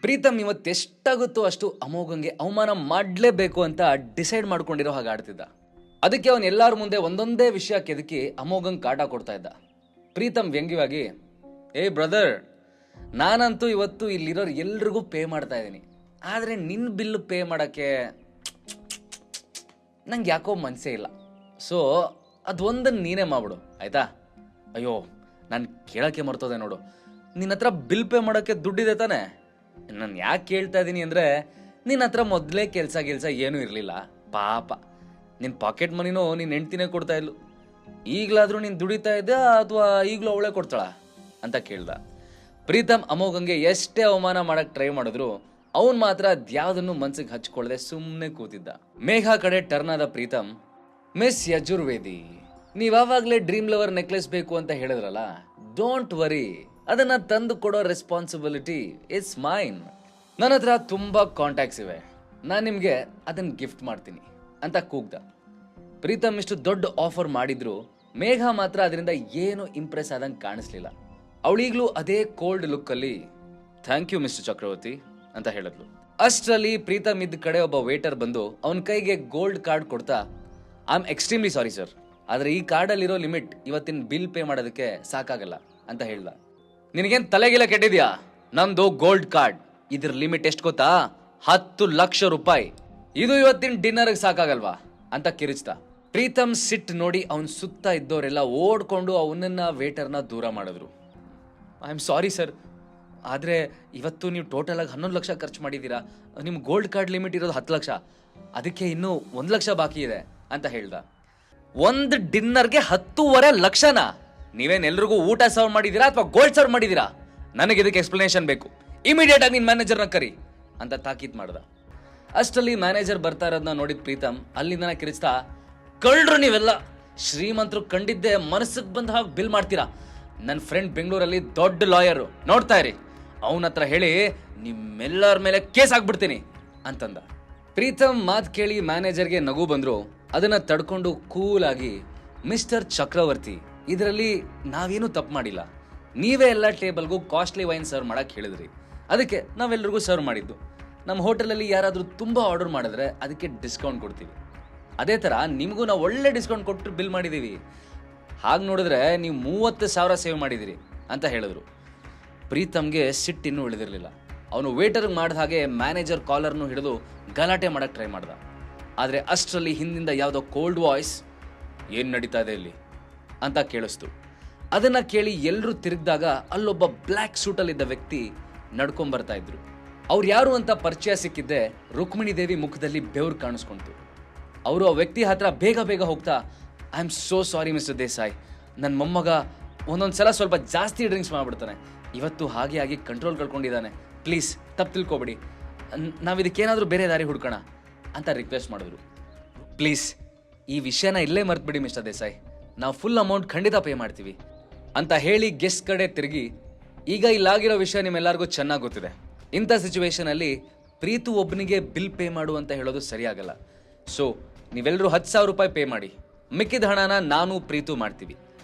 ಪ್ರೀತಮ್ ಇವತ್ತು ಎಷ್ಟಾಗುತ್ತೋ ಅಷ್ಟು ಅಮೋಘಂಗೆ ಅವಮಾನ ಮಾಡಲೇಬೇಕು ಅಂತ ಡಿಸೈಡ್ ಮಾಡ್ಕೊಂಡಿರೋ ಹಾಗೆ ಆಡ್ತಿದ್ದ. ಅದಕ್ಕೆ ಅವನು ಎಲ್ಲರ ಮುಂದೆ ಒಂದೊಂದೇ ವಿಷಯ ಕೆದಕಿ ಅಮೋಘಂಗೆ ಕಾಟ ಕೊಡ್ತಾ ಇದ್ದ. ಪ್ರೀತಮ್ ವ್ಯಂಗ್ಯವಾಗಿ, ಏ ಬ್ರದರ್, ನಾನಂತೂ ಇವತ್ತು ಇಲ್ಲಿರೋರು ಎಲ್ರಿಗೂ ಪೇ ಮಾಡ್ತಾ ಇದ್ದೀನಿ, ಆದರೆ ನಿನ್ನ ಬಿಲ್ ಪೇ ಮಾಡೋಕ್ಕೆ ನಂಗೆ ಯಾಕೋ ಮನಸ್ಸೇ ಇಲ್ಲ. ಸೊ ಅದೊಂದನ್ನು ನೀನೇ ಮಾಡ್ಬಿಡು ಆಯ್ತಾ. ಅಯ್ಯೋ, ನಾನು ಕೇಳೋಕ್ಕೆ ಮರ್ತೋದೆ ನೋಡು, ನಿನ್ನ ಹತ್ರ ಬಿಲ್ ಪೇ ಮಾಡೋಕ್ಕೆ ದುಡ್ಡಿದೆ ತಾನೆ. ನಾನು ಯಾಕೆ ಕೇಳ್ತಾ ಇದ್ದೀನಿ ಅಂದರೆ, ನಿನ್ನ ಹತ್ರ ಮೊದಲೇ ಕೆಲಸ ಏನೂ ಇರಲಿಲ್ಲ. ಪಾಪ ನಿನ್ನ ಪಾಕೆಟ್ ಮನಿನೂ ನಿನ್ನ ಹೆಂಡ್ತಿನೇ ಕೊಡ್ತಾ ಇದ್ಲು. ಈಗಲಾದರೂ ನೀನು ದುಡಿತಾ ಇದ್ದ ಅಥವಾ ಈಗಲೂ ಅವಳೇ ಕೊಡ್ತಾಳ ಅಂತ ಕೇಳ್ದ. ಪ್ರೀತಮ್ ಅಮೋಘಂಗೆ ಎಷ್ಟೇ ಅವಮಾನ ಮಾಡಕ್ಕೆ ಟ್ರೈ ಮಾಡಿದ್ರು ಅವನು ಮಾತ್ರ ಅದ್ಯಾವುದನ್ನು ಮನ್ಸಿಗೆ ಹಚ್ಕೊಳ್ಳದೆ ಸುಮ್ಮನೆ ಕೂತಿದ್ದ. ಮೇಘ ಕಡೆ ಟರ್ನ್ ಆದ ಪ್ರೀತಮ್, ಮಿಸ್ ಯಜುರ್ವೇದಿ, ನೀವಾಗಲೇ ಡ್ರೀಮ್ ಲವರ್ ನೆಕ್ಲೆಸ್ ಬೇಕು ಅಂತ ಹೇಳಿದ್ರಲ್ಲ, ಡೋಂಟ್ ವರಿ, ಅದನ್ನ ತಂದು ಕೊಡೋ ರೆಸ್ಪಾನ್ಸಿಬಿಲಿಟಿ ಇಟ್ಸ್ ಮೈನ್. ನನ್ನ ಹತ್ರ ತುಂಬಾ ಕಾಂಟ್ಯಾಕ್ಟ್ಸ್ ಇವೆ, ನಾನು ನಿಮಗೆ ಅದನ್ನ ಗಿಫ್ಟ್ ಮಾಡ್ತೀನಿ ಅಂತ ಕೂಗ್ದ. ಪ್ರೀತಮ್ ಇಷ್ಟು ದೊಡ್ಡ ಆಫರ್ ಮಾಡಿದ್ರು ಮೇಘ ಮಾತ್ರ ಅದರಿಂದ ಏನು ಇಂಪ್ರೆಸ್ ಆದಂಗೆ ಕಾಣಿಸ್ಲಿಲ್ಲ. ಅವಳೀಗ್ಲೂ ಅದೇ ಕೋಲ್ಡ್ ಲುಕ್ ಅಲ್ಲಿ ಥ್ಯಾಂಕ್ ಯು ಮಿಸ್ಟರ್ ಚಕ್ರವರ್ತಿ ಅಂತ ಹೇಳಿದ್ಲು. ಅಷ್ಟರಲ್ಲಿ ಪ್ರೀತಮ್ ಇದ್ದ ಕಡೆ ಒಬ್ಬ ವೇಟರ್ ಬಂದು ಅವನ ಕೈಗೆ ಗೋಲ್ಡ್ ಕಾರ್ಡ್ ಕೊಡ್ತಾ, I am extremely sorry sir, ಆದರೆ ಈ ಕಾರ್ಡಲ್ಲಿರೋ ಲಿಮಿಟ್ ಇವತ್ತಿನ ಬಿಲ್ ಪೇ ಮಾಡೋದಕ್ಕೆ ಸಾಕಾಗಲ್ಲ ಅಂತ ಹೇಳ್ದ. ನಿನಗೇನು ತಲೆಗಿಲ್ಲ ಕೆಟ್ಟಿದ್ಯಾ? ನಂದು ಗೋಲ್ಡ್ ಕಾರ್ಡ್, ಇದ್ರ ಲಿಮಿಟ್ ಎಷ್ಟು ಗೊತ್ತಾ? 10 ಲಕ್ಷ ರೂಪಾಯಿ. ಇದು ಇವತ್ತಿನ ಡಿನ್ನರ್ಗೆ ಸಾಕಾಗಲ್ವಾ ಅಂತ ಕಿರಿಚ್ತಾ. ಪ್ರೀತಮ್ ಸಿಟ್ ನೋಡಿ ಅವನ್ ಸುತ್ತ ಇದ್ದವರೆಲ್ಲ ಓಡ್ಕೊಂಡು ಅವನನ್ನ ವೇಟರ್ನ ದೂರ ಮಾಡಿದ್ರು. ಐ ಆಮ್ ಸಾರಿ ಸರ್, ಆದರೆ ಇವತ್ತು ನೀವು ಟೋಟಲ್ ಆಗಿ 11 ಲಕ್ಷ ಖರ್ಚು ಮಾಡಿದ್ದೀರಾ. ನಿಮ್ಮ ಗೋಲ್ಡ್ ಕಾರ್ಡ್ ಲಿಮಿಟ್ ಇರೋದು 10 ಲಕ್ಷ, ಅದಕ್ಕೆ ಇನ್ನೂ 1 ಲಕ್ಷ ಬಾಕಿ ಇದೆ ಅಂತ ಹೇಳ್ದ. ಒಂದು ಡಿನ್ನರ್ಗೆ 10.5 ಲಕ್ಷನಾ? ನೀವೇನೆಲ್ರಿಗೂ ಊಟ ಸರ್ವ್ ಮಾಡಿದ್ದೀರಾ ಅಥವಾ ಗೋಲ್ಡ್ ಸರ್ವ್ ಮಾಡಿದ್ದೀರಾ? ನನಗೆ ಇದಕ್ಕೆ ಎಕ್ಸ್ಪ್ಲನೇಷನ್ ಬೇಕು. ಇಮಿಡಿಯೇಟ್ ಆಗಿ ನಿನ್ನ ಮ್ಯಾನೇಜರ್ನ ಕರಿ ಅಂತ ತಾಕೀತ್ ಮಾಡ್ದ. ಅಷ್ಟರಲ್ಲಿ ಮ್ಯಾನೇಜರ್ ಬರ್ತಾ ಇರೋದನ್ನ ನೋಡಿದ ಪ್ರೀತಮ್ ಅಲ್ಲಿಂದ ಕಿರಿಚ್ತಾ, ಕಳ್ರು ನೀವೆಲ್ಲ, ಶ್ರೀಮಂತರು ಕಂಡಿದ್ದೆ ಮನಸ್ಸಿಗೆ ಬಂದ ಹಾಗೆ ಬಿಲ್ ಮಾಡ್ತೀರಾ. ನನ್ನ ಫ್ರೆಂಡ್ ಬೆಂಗಳೂರಲ್ಲಿ ದೊಡ್ಡ ಲಾಯರು, ನೋಡ್ತಾ ಇರಿ, ಅವನ ಹತ್ರ ಹೇಳಿ ನಿಮ್ಮೆಲ್ಲರ ಮೇಲೆ ಕೇಸ್ ಆಗ್ಬಿಡ್ತೀನಿ ಅಂತಂದ. ಪ್ರೀತಮ್ ಮಾತು ಕೇಳಿ ಮ್ಯಾನೇಜರ್ಗೆ ನಗು ಬಂದ್ರು. ಅದನ್ನ ತಡ್ಕೊಂಡು ಕೂಲ್ ಆಗಿ, ಮಿಸ್ಟರ್ ಚಕ್ರವರ್ತಿ, ಇದರಲ್ಲಿ ನಾವೇನು ತಪ್ಪು ಮಾಡಿಲ್ಲ, ನೀವೇ ಎಲ್ಲ ಟೇಬಲ್ಗೂ ಕಾಸ್ಟ್ಲಿ ವೈನ್ ಸರ್ವ್ ಮಾಡಕ್ಕೆ ಹೇಳಿದ್ರಿ, ಅದಕ್ಕೆ ನಾವೆಲ್ಲರಿಗೂ ಸರ್ವ್ ಮಾಡಿದ್ದು. ನಮ್ಮ ಹೋಟೆಲಲ್ಲಿ ಯಾರಾದರೂ ತುಂಬ ಆರ್ಡರ್ ಮಾಡಿದ್ರೆ ಅದಕ್ಕೆ ಡಿಸ್ಕೌಂಟ್ ಕೊಡ್ತೀವಿ. ಅದೇ ಥರ ನಿಮಗೂ ನಾವು ಒಳ್ಳೆ ಡಿಸ್ಕೌಂಟ್ ಕೊಟ್ಟು ಬಿಲ್ ಮಾಡಿದ್ದೀವಿ. ಹಾಗೆ ನೋಡಿದ್ರೆ ನೀವು 30,000 ಸೇವ್ ಮಾಡಿದಿರಿ ಅಂತ ಹೇಳಿದ್ರು. ಪ್ರೀತಮ್ಗೆ ಸಿಟ್ಟಿನ್ನೂ ಉಳಿದಿರಲಿಲ್ಲ. ಅವನು ವೇಟರ್ಗೆ ಮಾಡಿದ ಹಾಗೆ ಮ್ಯಾನೇಜರ್ ಕಾಲರ್ನು ಹಿಡಿದು ಗಲಾಟೆ ಮಾಡೋಕ್ಕೆ ಟ್ರೈ ಮಾಡ್ದ. ಆದರೆ ಅಷ್ಟರಲ್ಲಿ ಹಿಂದಿಂದ ಯಾವುದೋ ಕೋಲ್ಡ್ ವಾಯ್ಸ್, ಏನು ನಡೀತಾ ಇದೆ ಇಲ್ಲಿ ಅಂತ ಕೇಳಿಸ್ತು. ಅದನ್ನು ಕೇಳಿ ಎಲ್ಲರೂ ತಿರುಗಿದಾಗ ಅಲ್ಲೊಬ್ಬ ಬ್ಲ್ಯಾಕ್ ಸೂಟಲ್ಲಿದ್ದ ವ್ಯಕ್ತಿ ನಡ್ಕೊಂಬರ್ತಾ ಇದ್ರು. ಅವ್ರು ಯಾರು ಅಂತ ಪರಿಚಯ ಸಿಕ್ಕಿದ್ದೆ ರುಕ್ಮಿಣಿ ದೇವಿ ಮುಖದಲ್ಲಿ ಬೆವರು ಕಾಣಿಸ್ಕೊಂತು. ಅವರು ಆ ವ್ಯಕ್ತಿ ಹತ್ರ ಬೇಗ ಹೋಗ್ತಾ, I am so sorry mister Desai, ನನ್ನ ಮೊಮ್ಮಗ ಒಂದೊಂದು ಸಲ ಸ್ವಲ್ಪ ಜಾಸ್ತಿ ಡ್ರಿಂಕ್ಸ್ ಮಾಡಿಬಿಡ್ತಾನೆ, ಇವತ್ತು ಹಾಗೆ ಆಗಿ ಕಂಟ್ರೋಲ್ ಕಳ್ಕೊಂಡಿದ್ದಾನೆ, ಪ್ಲೀಸ್ ತಪ್ಪು ತಿಳ್ಕೊಬೇಡಿ, ನಾವಿದಕ್ಕೇನಾದರೂ ಬೇರೆ ದಾರಿ ಹುಡ್ಕೋಣ ಅಂತ ರಿಕ್ವೆಸ್ಟ್ ಮಾಡಿದ್ರು. ಪ್ಲೀಸ್ ಈ ವಿಷಯನ ಇಲ್ಲೇ ಮರ್ತ್ಬಿಡಿ ಮಿಸ್ಟರ್ ದೇಸಾಯಿ, ನಾವು ಫುಲ್ ಅಮೌಂಟ್ ಖಂಡಿತ ಪೇ ಮಾಡ್ತೀವಿ ಅಂತ ಹೇಳಿ ಗೆಸ್ಟ್ ಕಡೆ ತಿರುಗಿ, ಈಗ ಇಲ್ಲಾಗಿರೋ ವಿಷಯ ನಿಮ್ಮೆಲ್ಲರಿಗೂ ಚೆನ್ನಾಗಿ ಗೊತ್ತಿದೆ. ಇಂಥ ಸಿಚುವೇಶನಲ್ಲಿ ಪ್ರೀತು ಒಬ್ಬನಿಗೆ ಬಿಲ್ ಪೇ ಮಾಡು ಅಂತ ಹೇಳೋದು ಸರಿಯಾಗಲ್ಲ. ಸೊ ನೀವೆಲ್ಲರೂ 10,000 ರೂಪಾಯಿ ಪೇ ಮಾಡಿ, ಮಿಕ್ಕಿದ ಹಣನ ನಾನು ಪ್ರೀತು ಮಾಡ್ತೀವಿ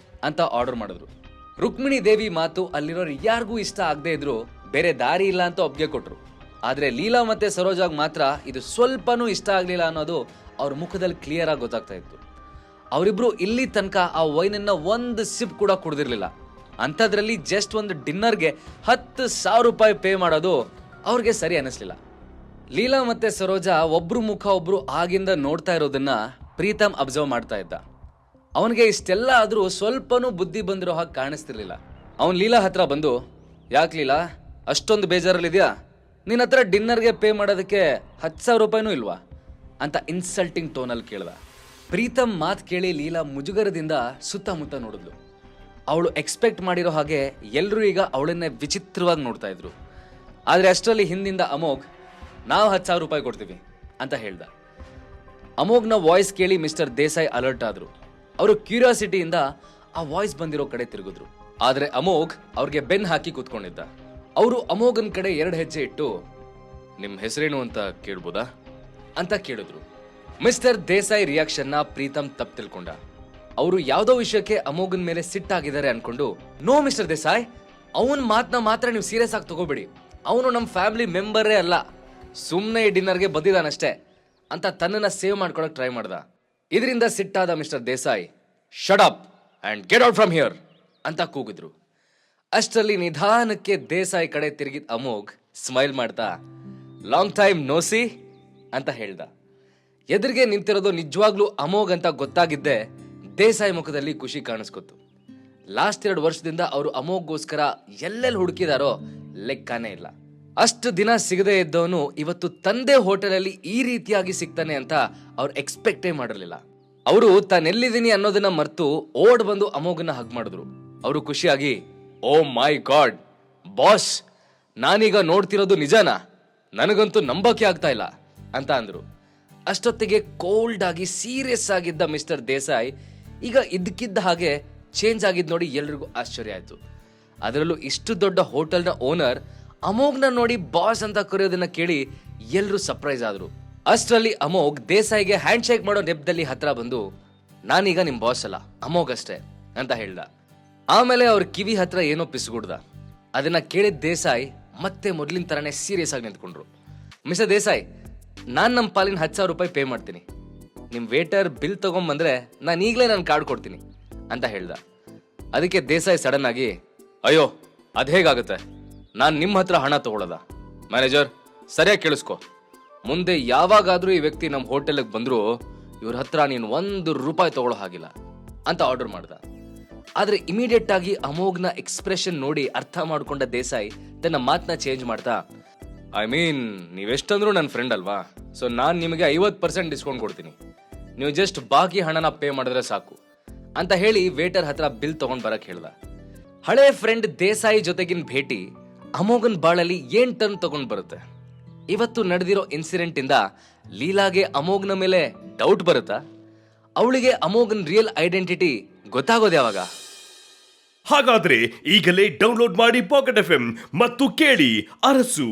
ಅಂತ ಆರ್ಡರ್ ಮಾಡಿದ್ರು. ರುಕ್ಮಿಣಿ ದೇವಿ ಮಾತು ಅಲ್ಲಿರೋರು ಯಾರಿಗೂ ಇಷ್ಟ ಆಗದೆ ಇದ್ರು ಬೇರೆ ದಾರಿ ಇಲ್ಲ ಅಂತ ಒಪ್ಪಿಗೆ ಕೊಟ್ರು. ಆದರೆ ಲೀಲಾ ಮತ್ತೆ ಸರೋಜಾಗ್ ಮಾತ್ರ ಇದು ಸ್ವಲ್ಪನೂ ಇಷ್ಟ ಆಗಲಿಲ್ಲ ಅನ್ನೋದು ಅವ್ರ ಮುಖದಲ್ಲಿ ಕ್ಲಿಯರ್ ಆಗಿ ಗೊತ್ತಾಗ್ತಾ ಇತ್ತು. ಅವರಿಬ್ರು ಇಲ್ಲಿ ತನಕ ಆ ವೈನನ್ನ ಒಂದು ಸಿಪ್ ಕೂಡ ಕುಡ್ದಿರ್ಲಿಲ್ಲ. ಅಂಥದ್ರಲ್ಲಿ ಜಸ್ಟ್ ಒಂದು ಡಿನ್ನರ್ಗೆ 10,000 ರೂಪಾಯಿ ಪೇ ಮಾಡೋದು ಅವ್ರಿಗೆ ಸರಿ ಅನ್ನಿಸ್ಲಿಲ್ಲ. ಲೀಲಾ ಮತ್ತೆ ಸರೋಜಾ ಒಬ್ರು ಮುಖ ಒಬ್ರು ಆಗಿಂದ ನೋಡ್ತಾ ಇರೋದನ್ನ ಪ್ರೀತಮ್ ಅಬ್ಸರ್ವ್ ಮಾಡ್ತಾ ಇದ್ದ. ಅವನಿಗೆ ಇಷ್ಟೆಲ್ಲ ಆದ್ರೂ ಸ್ವಲ್ಪನೂ ಬುದ್ಧಿ ಬಂದಿರೋ ಹಾಗೆ ಕಾಣಿಸ್ತಿರ್ಲಿಲ್ಲ. ಅವನ್ ಲೀಲಾ ಹತ್ರ ಬಂದು, ಯಾಕೆ ಲೀಲಾ ಅಷ್ಟೊಂದು ಬೇಜಾರಲ್ಲಿದ್ಯಾ? ನಿನ್ನ ಹತ್ರ ಡಿನ್ನರ್ಗೆ ಪೇ ಮಾಡೋದಕ್ಕೆ 10,000 ರೂಪಾಯಿನೂ ಇಲ್ವಾ ಅಂತ ಇನ್ಸಲ್ಟಿಂಗ್ ಟೋನಲ್ಲಿ ಕೇಳ್ದ. ಪ್ರೀತಮ್ ಮಾತು ಕೇಳಿ ಲೀಲಾ ಮುಜುಗರದಿಂದ ಸುತ್ತಮುತ್ತ ನೋಡಿದ್ಲು. ಅವಳು ಎಕ್ಸ್ಪೆಕ್ಟ್ ಮಾಡಿರೋ ಹಾಗೆ ಎಲ್ಲರೂ ಈಗ ಅವಳನ್ನೇ ವಿಚಿತ್ರವಾಗಿ ನೋಡ್ತಾ ಇದ್ರು. ಆದರೆ ಅಷ್ಟರಲ್ಲಿ ಹಿಂದಿಂದ ಅಮೋಘ್, ನಾವು 10,000 ರೂಪಾಯಿ ಕೊಡ್ತೀವಿ ಅಂತ ಹೇಳ್ದ. ಅಮೋಘ್ನ ವಾಯ್ಸ್ ಕೇಳಿ ಮಿಸ್ಟರ್ ದೇಸಾಯಿ ಅಲರ್ಟ್ ಆದ್ರು. ಅವರು ಕ್ಯೂರಿಯಾಸಿಟಿಯಿಂದ ಆ ವಾಯ್ಸ್ ಬಂದಿರೋ ಕಡೆ ತಿರುಗಿದ್ರು. ಆದರೆ ಅಮೋಘ್ ಅವ್ರಿಗೆ ಬೆನ್ ಹಾಕಿ ಕೂತ್ಕೊಂಡಿದ್ದ. ಅವರು ಅಮೋಘನ್ ಕಡೆ 2 ಹೆಜ್ಜೆ ಇಟ್ಟು, ನಿಮ್ಮ ಹೆಸರೇನು ಅಂತ ಕೇಳ್ಬೋದಾ ಅಂತ ಕೇಳಿದ್ರು. ಮಿಸ್ಟರ್ ದೇಸಾಯಿ ರಿಯಾಕ್ಷನ್ನ ಪ್ರೀತಮ್ ತಪ್ಪು ತಿಳ್ಕೊಂಡ. ಅವರು ಯಾವುದೋ ವಿಷಯಕ್ಕೆ ಅಮೋಘನ್ ಮೇಲೆ ಸಿಟ್ಟಾಗಿದ್ದಾರೆ ಅನ್ಕೊಂಡು, ನೋ ಮಿಸ್ಟರ್ ದೇಸಾಯಿ, ಅವನ ಮಾತನ್ನ ಮಾತ್ರ ನೀವು ಸೀರಿಯಸ್ ಆಗಿ ತಗೋಬೇಡಿ, ಅವನು ನಮ್ಮ ಫ್ಯಾಮಿಲಿ ಮೆಂಬರೇ ಅಲ್ಲ, ಸುಮ್ಮನೆ ಡಿನ್ನರ್ಗೆ ಬಂದಿದ್ದಾನಷ್ಟೇ ಅಂತ ತನ್ನನ್ನು ಸೇವ್ ಮಾಡ್ಕೊಳಕ್ ಟ್ರೈ ಮಾಡ್ದ. ಇದರಿಂದ ಸಿಟ್ಟಾದ mister Desai shut up and get out from here ಅಂತ ಕೂಗಿದ್ರು. ಅಷ್ಟರಲ್ಲಿ ನಿಧಾನಕ್ಕೆ ದೇಸಾಯಿ ಕಡೆ ತಿರುಗಿದ ಅಮೋಘ್ ಸ್ಮೈಲ್ ಮಾಡ್ತಾ ಲಾಂಗ್ ಟೈಮ್ ನೋಸಿ ಅಂತ ಹೇಳ್ದ. ಎದುರಿಗೆ ನಿಂತಿರೋದು ನಿಜವಾಗ್ಲೂ ಅಮೋಘ್ ಅಂತ ಗೊತ್ತಾಗಿದ್ದೆ ದೇಸಾಯಿ ಮುಖದಲ್ಲಿ ಖುಷಿ ಕಾಣಿಸ್ಕೊತು. ಲಾಸ್ಟ್ 2 ವರ್ಷದಿಂದ ಅವರು ಅಮೋಘ್ಗೋಸ್ಕರ ಎಲ್ಲೆಲ್ಲಿ ಹುಡುಕಿದಾರೋ ಲೆಕ್ಕನೇ ಇಲ್ಲ. ಅಷ್ಟು ದಿನ ಸಿಗದೆ ಇದ್ದವನು ಇವತ್ತು ತಂದೆ ಹೋಟೆಲಲ್ಲಿ ಈ ರೀತಿಯಾಗಿ ಸಿಗ್ತಾನೆ ಅಂತ ಅವ್ರು ಎಕ್ಸ್ಪೆಕ್ಟೇ ಮಾಡಿರಲಿಲ್ಲ. ಅವರು ತಾನೆಲ್ಲಿದ್ದೀನಿ ಅನ್ನೋದನ್ನ ಮರ್ತು ಓಡ್ ಬಂದು ಅಮೋಘನ ಹಗ್ ಮಾಡಿದ್ರು. ಅವರು ಖುಷಿಯಾಗಿ ಓ ಮೈ ಗಾಡ್ ಬಾಸ್, ನಾನೀಗ ನೋಡ್ತಿರೋದು ನಿಜನಾ? ನನಗಂತೂ ನಂಬಕ್ಕೆ ಆಗ್ತಾ ಇಲ್ಲ ಅಂತ ಅಂದ್ರು. ಅಷ್ಟೊತ್ತಿಗೆ ಕೋಲ್ಡ್ ಆಗಿ ಸೀರಿಯಸ್ ಆಗಿದ್ದ ಮಿಸ್ಟರ್ ದೇಸಾಯಿ ಈಗ ಇದ್ದಕ್ಕಿದ್ದ ಹಾಗೆ ಚೇಂಜ್ ಆಗಿದ್ ನೋಡಿ ಎಲ್ರಿಗೂ ಆಶ್ಚರ್ಯ ಆಯ್ತು. ಅದರಲ್ಲೂ ಇಷ್ಟು ದೊಡ್ಡ ಹೋಟೆಲ್ನ ಓನರ್ ಅಮೋಘ್ನ ನೋಡಿ ಬಾಸ್ ಅಂತ ಕರೆಯೋದನ್ನ ಕೇಳಿ ಎಲ್ರು ಸರ್ಪ್ರೈಸ್ ಆದ್ರು. ಅಷ್ಟರಲ್ಲಿ ಅಮೋಘ್ ದೇಸಾಯಿಗೆ ಹ್ಯಾಂಡ್ ಶೇಕ್ ಮಾಡೋ ನೆಪದಲ್ಲಿ ಹತ್ರ ಬಂದು ನಾನೀಗ ನಿಮ್ ಬಾಸ್ ಅಲ್ಲ, ಅಮೋಘ್ ಅಷ್ಟೇ ಅಂತ ಹೇಳ್ದ. ಆಮೇಲೆ ಅವ್ರ ಕಿವಿ ಹತ್ರ ಏನೋ ಪಿಸುಗುಡ್ದ. ಅದನ್ನ ಕೇಳಿದ ದೇಸಾಯಿ ಮತ್ತೆ ಮೊದ್ಲಿನ ತರನೇ ಸೀರಿಯಸ್ ಆಗಿ ನಿಂತ್ಕೊಂಡ್ರು. ಮಿಸ್ಟರ್ ದೇಸಾಯಿ, ನಾನ್ ನಮ್ಮ ಪಾಲಿನ 10,000 ರೂಪಾಯಿ ಪೇ ಮಾಡ್ತೀನಿ. ನಿಮ್ ವೇಟರ್ ಬಿಲ್ ತಗೊಂಬಂದ್ರೆ ನಾನು ಈಗಲೇ ನನ್ನ ಕಾರ್ಡ್ ಕೊಡ್ತೀನಿ ಅಂತ ಹೇಳ್ದ. ಅದಕ್ಕೆ ದೇಸಾಯಿ ಸಡನ್ ಆಗಿ ಅಯ್ಯೋ ಅದ್ ಹೇಗಾಗುತ್ತೆ, ನಾನು ನಿಮ್ಮ ಹತ್ರ ಹಣ ತಗೊಳ್ಳೋದ? ಮ್ಯಾನೇಜರ್ ಸರಿಯಾಗಿ ಕೇಳಿಸ್ಕೊ, ಮುಂದೆ ಯಾವಾಗಾದ್ರೂ ಈ ವ್ಯಕ್ತಿ ನಮ್ಮ ಹೋಟೆಲ್ಗೆ ಬಂದ್ರು ಇವ್ರ ಹತ್ರ ನೀನು 1 ರೂಪಾಯಿ ತಗೊಳ್ಳೋ ಹಾಗಿಲ್ಲ ಅಂತ ಆರ್ಡರ್ ಮಾಡ್ದ. ಆದ್ರೆ ಇಮಿಡಿಯೇಟ್ ಆಗಿ ಅಮೋಘ್ನ ಎಕ್ಸ್ಪ್ರೆಷನ್ ನೋಡಿ ಅರ್ಥ ಮಾಡ್ಕೊಂಡ ದೇಸಾಯಿ ತನ್ನ ಮಾತನ್ನ ಚೇಂಜ್ ಮಾಡ್ತಾ ಐ ಮೀನ್ ನೀವೆಷ್ಟಂದ್ರೂ ನನ್ನ ಫ್ರೆಂಡ್ ಅಲ್ವಾ, ಸೊ ನಾನು ನಿಮಗೆ 50% ಡಿಸ್ಕೌಂಟ್ ಕೊಡ್ತೀನಿ, ನೀವು ಜಸ್ಟ್ ಬಾಕಿ ಹಣನ ಪೇ ಮಾಡಿದ್ರೆ ಸಾಕು ಅಂತ ಹೇಳಿ ವೇಟರ್ ಹತ್ರ ಬಿಲ್ ತಗೊಂಡ್ ಬರಕ್ ಹೇಳ್ದ. ಹಳೆ ಫ್ರೆಂಡ್ ದೇಸಾಯಿ ಜೊತೆಗಿನ ಭೇಟಿ ಅಮೋಘನ್ ಬಾಳಲ್ಲಿ ಏನ್ ಟರ್ನ್ ತಗೊಂಡ್ ಬರುತ್ತೆ? ಇವತ್ತು ನಡೆದಿರೋ ಇನ್ಸಿಡೆಂಟ್ ಇಂದ ಲೀಲಾಗೆ ಅಮೋಘ್ನ ಮೇಲೆ ಡೌಟ್ ಬರುತ್ತಾ? ಅವಳಿಗೆ ಅಮೋಘನ್ ರಿಯಲ್ ಐಡೆಂಟಿಟಿ ಗೊತ್ತಾಗೋದು ಯಾವಾಗ? ಹಾಗಾದ್ರೆ ಈಗಲೇ ಡೌನ್ಲೋಡ್ ಮಾಡಿ ಪಾಕೆಟ್ FM ಮತ್ತು ಕೇಳಿ ಅರಸು.